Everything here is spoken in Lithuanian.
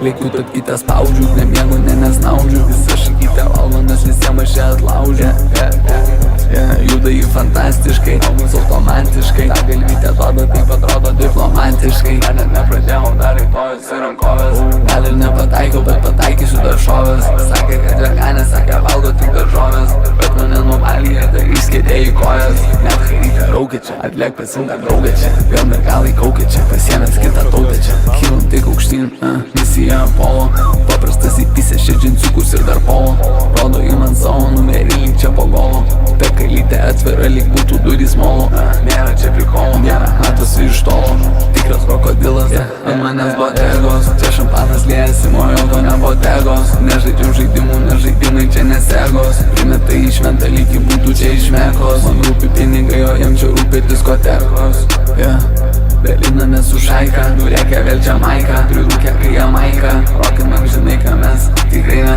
Lėkiu tad kitą spaudžiu, nemiegu, nesnaudžiu. Visą šakytę valandas visiems aš ją atlaužiu. Juda jį fantastiškai, o mūsų automatiškai. Ta galvytė atrodo, taip atrodo diplomatiškai. Dar net nepradėjau, dar rytojus ir rankovės. Gal ir nepataikiau, bet pataikysiu daržovės. Sakė, kad veganė, sakė, valgo tik daržovės. Bet mane nuvalgė, tai išskėdė į kojas. Net kai ryte raukia čia, atliek pasimta draugė čia. Vėl mergalai kaukia čia, pasiemęs kitą tautę čia. Kylam tik aukštyn, misija Apollo. Paprastas įpisė šia džinsiukus ir dar polo. Rodo į man savo numerį lyg čia po golo. Ta kailytė atvira lyg būtų durys molo. Nėra čia prikolo, nėra matosi iš tolo. Tikras krokodilas, ant manęs botegos. Čia šampanas liejasi, mojo to ne botegos. Nežaidžiam žaidimų, nežaidimai čia nesegos. Primetai į šventą lygį būtų čia išmekos. Man rūpi pinigai, o jam čia rūpi diskotekos. Belinamės su šaika, nurėkia vėl Džamaiką. Prirūkia kai Jamaika. Rokinam žinai, ką mes tikrai ne